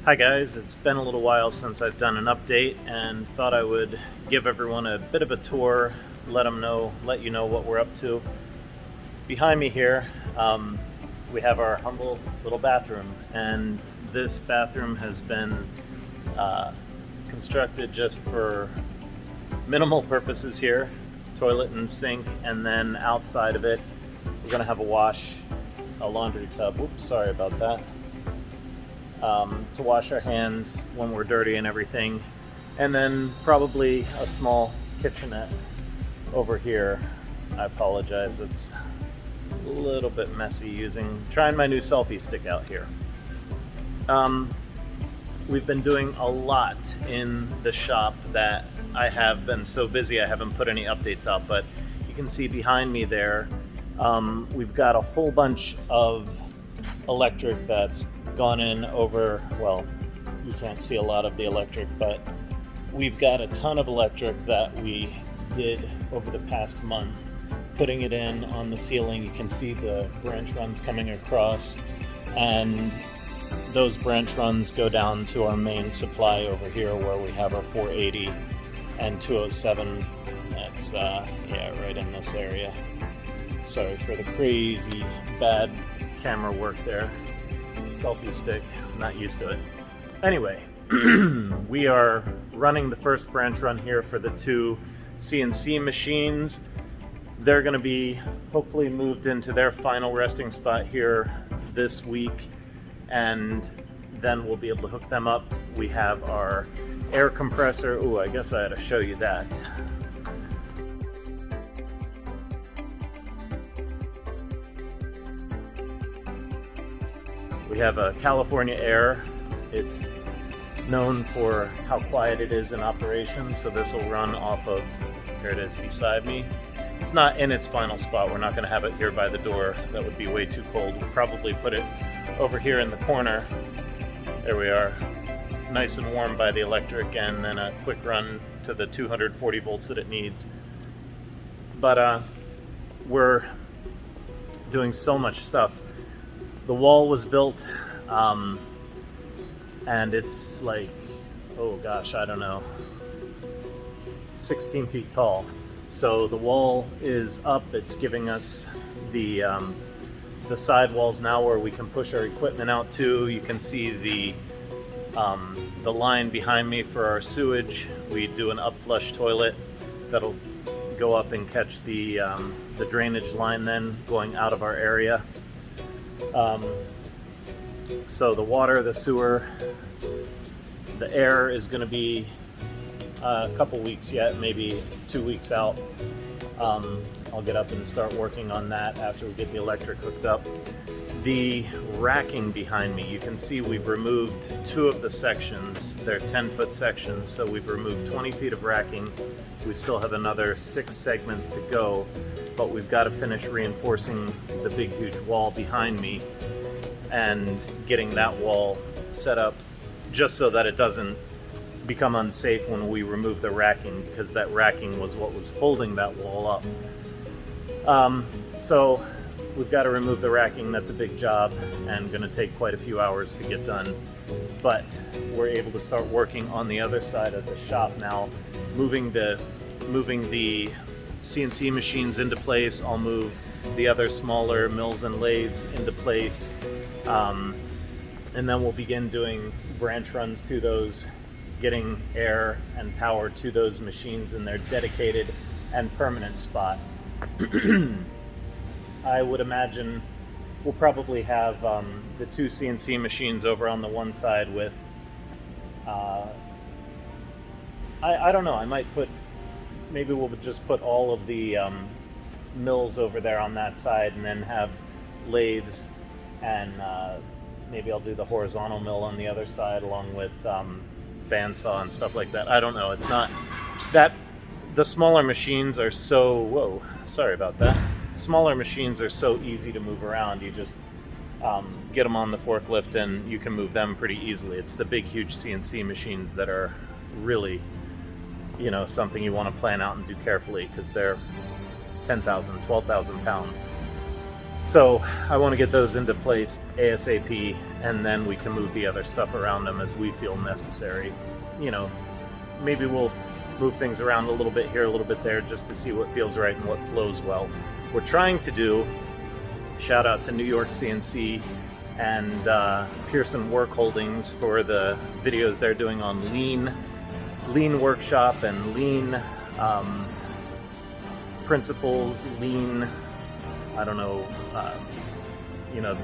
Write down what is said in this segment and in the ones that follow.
Hi guys, it's been a little while since I've done an update and thought I would give everyone a bit of a tour, let you know what we're up to. Behind me here, we have our humble little bathroom, and this bathroom has been constructed just for minimal purposes here, toilet and sink, and then outside of it, we're gonna have a laundry tub. Oops, sorry about that. To wash our hands when we're dirty and everything, and then probably a small kitchenette over here. I apologize, it's a little bit messy trying my new selfie stick out here. We've been doing a lot in the shop that I have been so busy I haven't put any updates out, but you can see behind me there, we've got a whole bunch of electric that's gone in over, well, you can't see a lot of the electric, but we've got a ton of electric that we did over the past month, putting it in on the ceiling. You can see the branch runs coming across, and those branch runs go down to our main supply over here where we have our 480 and 207. That's right in this area. Sorry for the crazy bad camera work there. Selfie stick, I'm not used to it. Anyway, we are running the first branch run here for the two CNC machines. They're going to be hopefully moved into their final resting spot here this week, and then we'll be able to hook them up. We have our air compressor. Ooh, I guess I had to show you that. We have a California Air. It's known for how quiet it is in operation, so this will run off of, here it is beside me. It's not in its final spot. We're not going to have it here by the door. That would be way too cold. We'll probably put it over here in the corner. There we are. Nice and warm by the electric, and then a quick run to the 240 volts that it needs. But we're doing so much stuff. The wall was built, and it's like, oh gosh, I don't know, 16 feet tall. So the wall is up. It's giving us the side walls now where we can push our equipment out to. You can see the line behind me for our sewage. We do an upflush toilet that'll go up and catch the drainage line then going out of our area. So the water, the sewer, the air is going to be a couple weeks yet, maybe 2 weeks out. I'll get up and start working on that after we get the electric hooked up. The racking behind me, you can see we've removed two of the sections. They're 10-foot sections, so we've removed 20 feet of racking. We still have another 6 segments to go, but we've got to finish reinforcing the big, huge wall behind me and getting that wall set up just so that it doesn't become unsafe when we remove the racking, because that racking was what was holding that wall up. So we've got to remove the racking. That's a big job and going to take quite a few hours to get done. But we're able to start working on the other side of the shop now, moving the CNC machines into place. I'll move the other smaller mills and lathes into place. And then we'll begin doing branch runs to those, getting air and power to those machines in their dedicated and permanent spot. I would imagine we'll probably have the two CNC machines over on the one side with, I don't know, maybe we'll just put all of the mills over there on that side, and then have lathes, and maybe I'll do the horizontal mill on the other side along with bandsaw and stuff like that. I don't know. It's not that the smaller machines are so, whoa, sorry about that. Smaller machines are so easy to move around. You just get them on the forklift and you can move them pretty easily. It's the big, huge CNC machines that are really, something you want to plan out and do carefully, because they're 10,000, 12,000 pounds. So I want to get those into place ASAP, and then we can move the other stuff around them as we feel necessary. You know, maybe we'll move things around a little bit here, a little bit there, just to see what feels right and what flows well. We're trying to do, shout out to New York CNC and Pearson Workholdings for the videos they're doing on lean workshop and lean principles, lean, I don't know,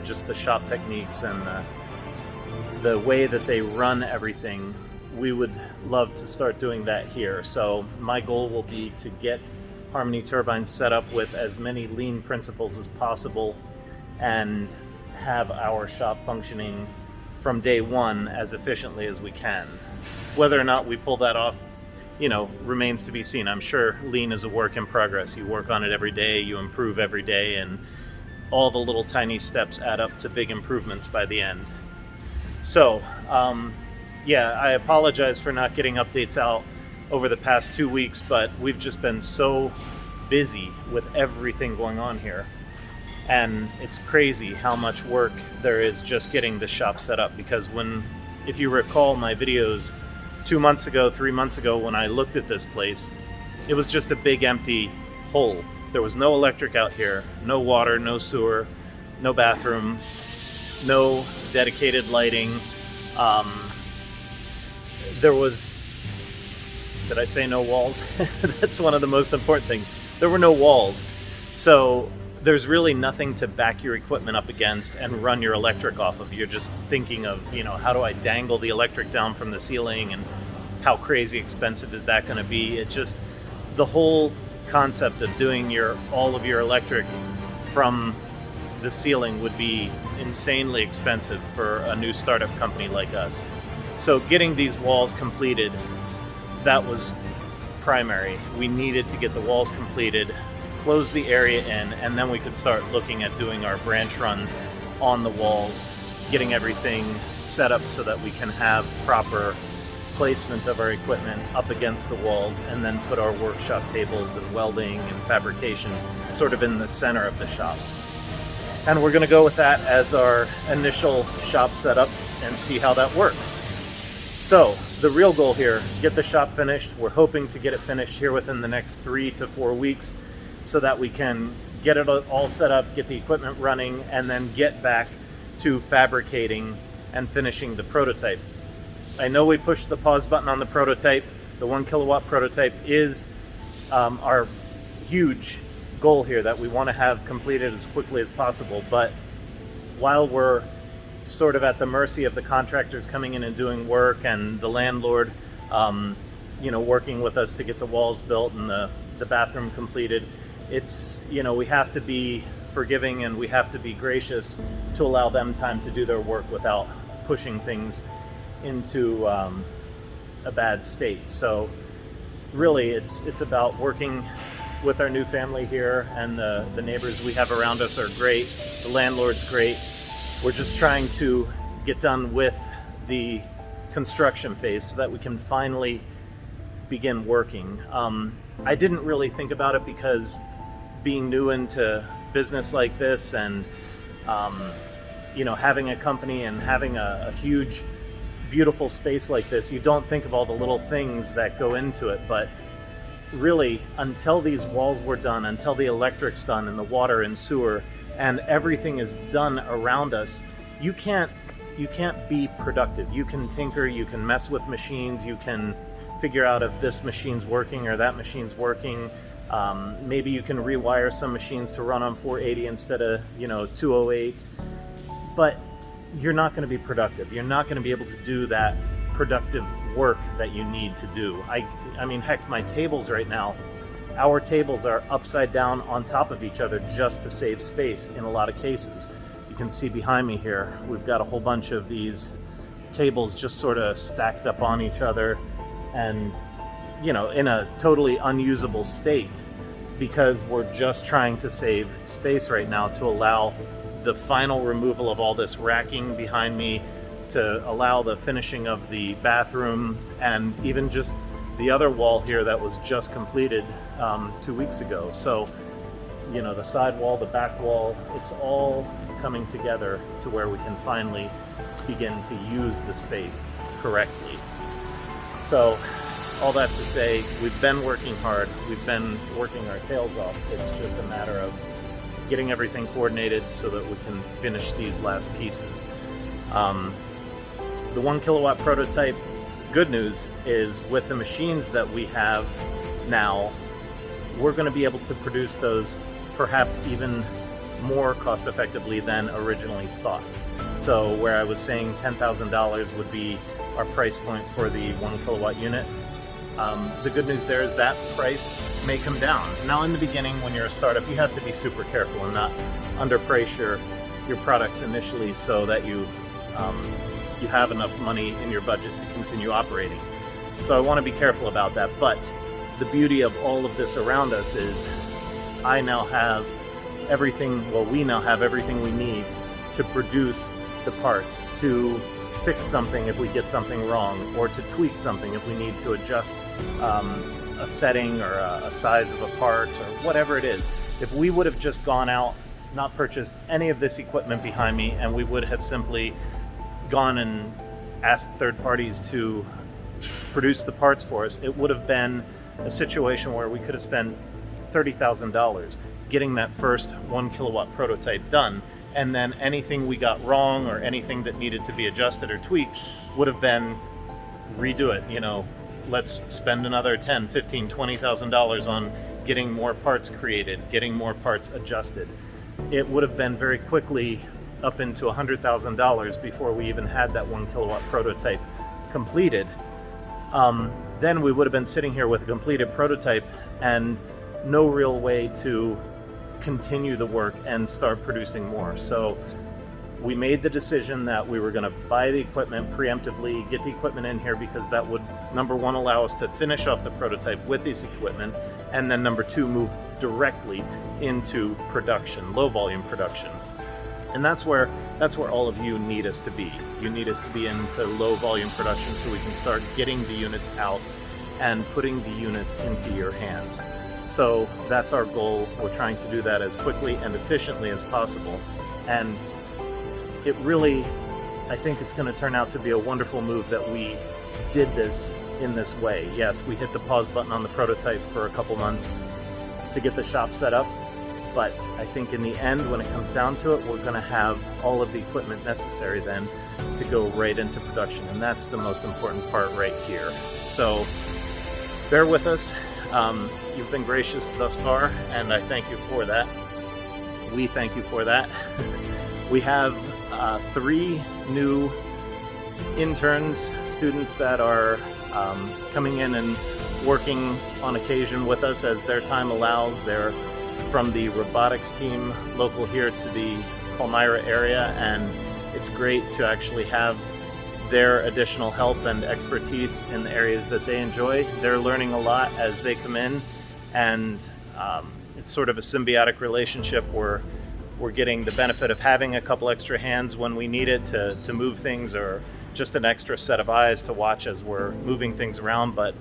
just the shop techniques and the way that they run everything. We would love to start doing that here. So my goal will be to get Harmony Turbines set up with as many lean principles as possible and have our shop functioning from day one as efficiently as we can. Whether or not we pull that off, remains to be seen. I'm sure lean is a work in progress. You work on it every day, you improve every day, and all the little tiny steps add up to big improvements by the end. So, I apologize for not getting updates out over the past 2 weeks, but we've just been so busy with everything going on here. And it's crazy how much work there is just getting the shop set up, because if you recall my videos 2 months ago, 3 months ago, when I looked at this place, it was just a big empty hole. There was no electric out here, no water, no sewer, no bathroom, no dedicated lighting. There was, did I say no walls? That's one of the most important things. There were no walls. So there's really nothing to back your equipment up against and run your electric off of. You're just thinking of, how do I dangle the electric down from the ceiling, and how crazy expensive is that going to be? It just, the whole concept of doing all of your electric from the ceiling would be insanely expensive for a new startup company like us. So getting these walls completed, that was primary. We needed to get the walls completed, close the area in, and then we could start looking at doing our branch runs on the walls, getting everything set up so that we can have proper placement of our equipment up against the walls, and then put our workshop tables and welding and fabrication sort of in the center of the shop. And we're going to go with that as our initial shop setup and see how that works. So the real goal here, get the shop finished. We're hoping to get it finished here within the next 3 to 4 weeks, so that we can get it all set up, get the equipment running, and then get back to fabricating and finishing the prototype. I know we pushed the pause button on the prototype. The 1 kilowatt prototype is our huge goal here that we want to have completed as quickly as possible. But while we're sort of at the mercy of the contractors coming in and doing work, and the landlord working with us to get the walls built and the bathroom completed, it's, we have to be forgiving and we have to be gracious to allow them time to do their work without pushing things into a bad state. So really it's about working with our new family here, and the neighbors we have around us are great. The landlord's great. We're just trying to get done with the construction phase so that we can finally begin working. I didn't really think about it, because being new into business like this, and having a company and having a huge, beautiful space like this, you don't think of all the little things that go into it. But really, until these walls were done, until the electric's done and the water and sewer and everything is done around us, you can't be productive. You can tinker, you can mess with machines, you can figure out if this machine's working or that machine's working. Maybe you can rewire some machines to run on 480 instead of 208, but you're not going to be productive. You're not going to be able to do that productive work that you need to do. I mean, heck, my tables right now, our tables are upside down on top of each other just to save space in a lot of cases. You can see behind me here, we've got a whole bunch of these tables just sort of stacked up on each other, and in a totally unusable state, because we're just trying to save space right now to allow the final removal of all this racking behind me, to allow the finishing of the bathroom, and even just the other wall here that was just completed 2 weeks ago. So the side wall, the back wall, it's all coming together to where we can finally begin to use the space correctly. So all that to say, we've been working hard, we've been working our tails off. It's just a matter of getting everything coordinated so that we can finish these last pieces. The 1 kilowatt prototype, good news is with the machines that we have now, we're going to be able to produce those perhaps even more cost effectively than originally thought. So where I was saying $10,000 would be our price point for the 1 kilowatt unit, the good news there is that price may come down. Now in the beginning, when you're a startup, you have to be super careful and not underprice your products initially so that you have enough money in your budget to continue operating. So I want to be careful about that. But the beauty of all of this around us is we now have everything we need to produce the parts, to fix something if we get something wrong, or to tweak something if we need to adjust a setting or a size of a part or whatever it is. If we would have just gone out, not purchased any of this equipment behind me, and we would have simply gone and asked third parties to produce the parts for us, it would have been a situation where we could have spent $30,000 getting that first 1 kilowatt prototype done, and then anything we got wrong or anything that needed to be adjusted or tweaked would have been redo it. Let's spend another $10,000, $15,000, $20,000 on getting more parts created, getting more parts adjusted. It would have been very quickly up into $100,000 before we even had that 1 kilowatt prototype completed. Then we would have been sitting here with a completed prototype and no real way to continue the work and start producing more. So we made the decision that we were going to buy the equipment preemptively, get the equipment in here, because that would, number one, allow us to finish off the prototype with this equipment, and then number two, move directly into production, low volume production. And that's where all of you need us to be. You need us to be into low volume production so we can start getting the units out and putting the units into your hands. So that's our goal. We're trying to do that as quickly and efficiently as possible. And it really, I think it's going to turn out to be a wonderful move that we did this in this way. Yes, we hit the pause button on the prototype for a couple months to get the shop set up. But I think in the end, when it comes down to it, we're going to have all of the equipment necessary then to go right into production. And that's the most important part right here. So bear with us. You've been gracious thus far, and I thank you for that. We thank you for that. We have 3 new interns, students that are coming in and working on occasion with us as their time allows. They're from the robotics team local here to the Palmyra area, and it's great to actually have their additional help and expertise in the areas that they enjoy. They're learning a lot as they come in, and it's sort of a symbiotic relationship where we're getting the benefit of having a couple extra hands when we need it to move things, or just an extra set of eyes to watch as we're moving things around, but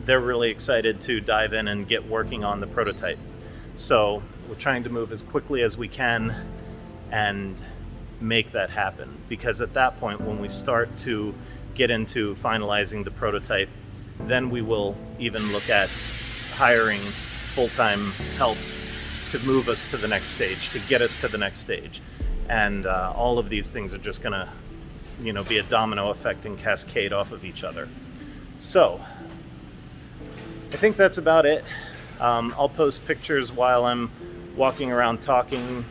they're really excited to dive in and get working on the prototype. So we're trying to move as quickly as we can and make that happen, because at that point, when we start to get into finalizing the prototype, then we will even look at hiring full-time help to move us to the next stage, to get us to the next stage. And all of these things are just gonna be a domino effect and cascade off of each other. So I think that's about it. I'll post pictures while I'm walking around talking.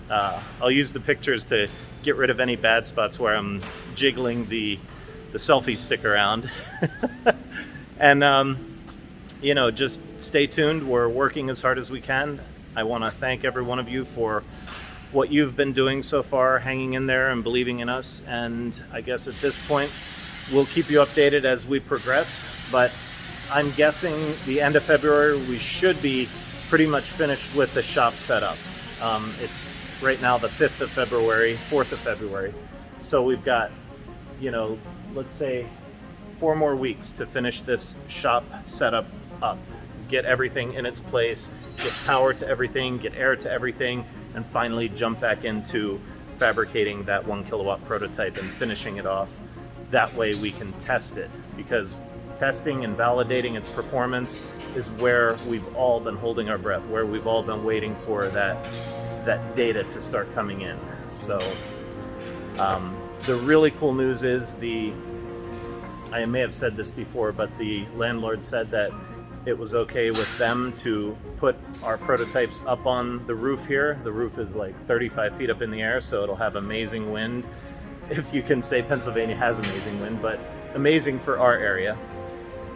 I'll use the pictures to get rid of any bad spots where I'm jiggling the selfie stick around. And just stay tuned. We're working as hard as we can. I want to thank every one of you for what you've been doing so far, hanging in there and believing in us. And I guess at this point, we'll keep you updated as we progress. But I'm guessing the end of February, we should be pretty much finished with the shop setup. It's right now the 4th of February. So we've got, let's say 4 more weeks to finish this shop setup up. get everything in its place, get power to everything, get air to everything, and finally jump back into fabricating that 1 kilowatt prototype and finishing it off. That way we can test it, because testing and validating its performance is where we've all been holding our breath, where we've all been waiting for that data to start coming in. So the really cool news is I may have said this before, but the landlord said that it was okay with them to put our prototypes up on the roof here. The roof is like 35 feet up in the air, so it'll have amazing wind. If you can say Pennsylvania has amazing wind, but amazing for our area.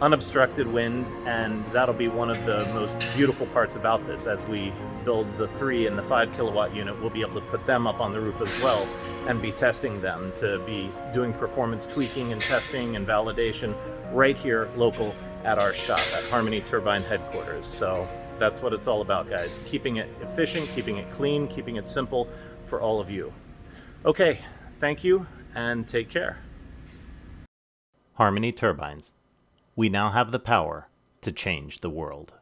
Unobstructed wind, and that'll be one of the most beautiful parts about this. As we build the 3 and the 5 kilowatt unit, we'll be able to put them up on the roof as well and be testing them, to be doing performance tweaking and testing and validation right here local at our shop at Harmony Turbine headquarters. So that's what it's all about, guys. Keeping it efficient, keeping it clean, keeping it simple for all of you. Okay, thank you and take care. Harmony Turbines. We now have the power to change the world.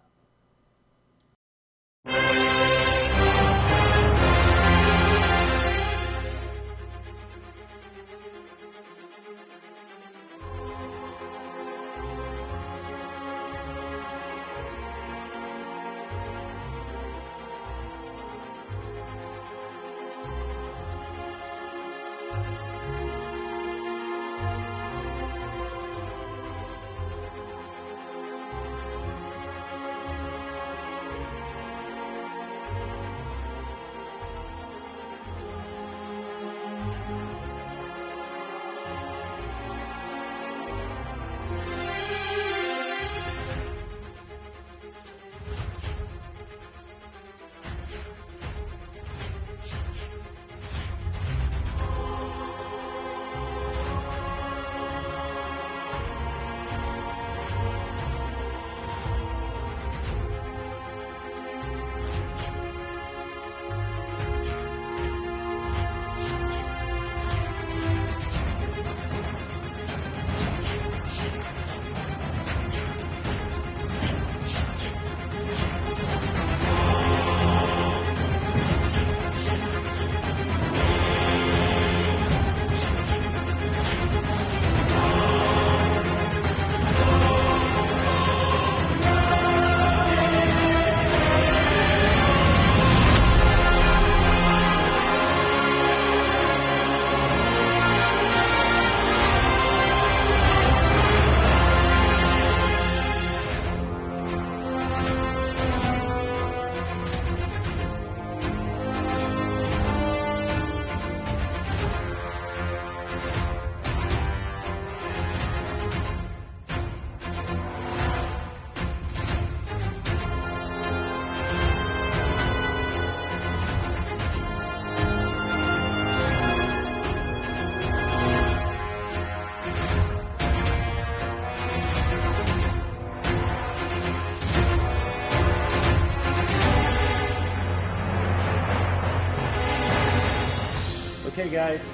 Okay guys,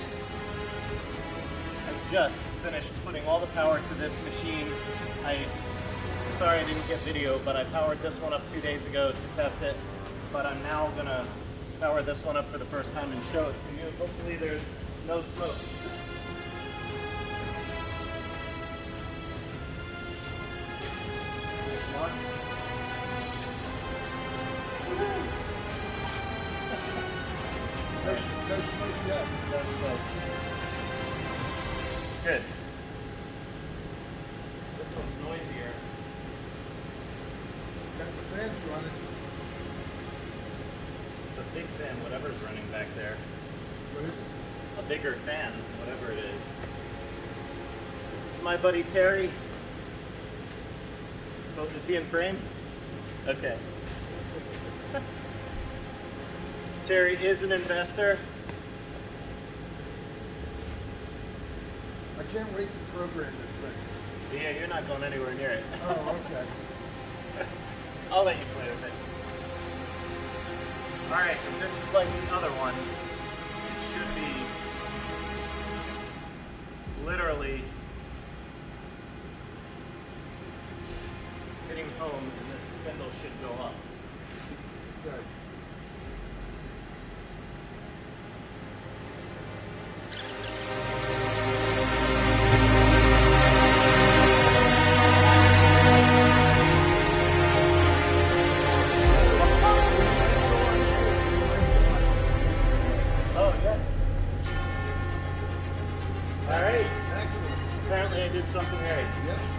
I've just finished putting all the power to this machine. I'm sorry I didn't get video, but I powered this one up 2 days ago to test it, but I'm now gonna power this one up for the first time and show it to you. Hopefully there's no smoke. No smoke yet. No smoke. Good. This one's noisier. Got the fans running. It's a big fan, whatever's running back there. What is it? A bigger fan, whatever it is. This is my buddy Terry. Oh, is he in frame? Okay. Terry is an investor. I can't wait to program this thing. Yeah, you're not going anywhere near it. Oh, okay. I'll let you play with it. Alright, and this is like the other one. It should be literally hitting home in this Kindle should go up. Good. Oh, yeah. All right. Excellent. Apparently I did something right. Yeah.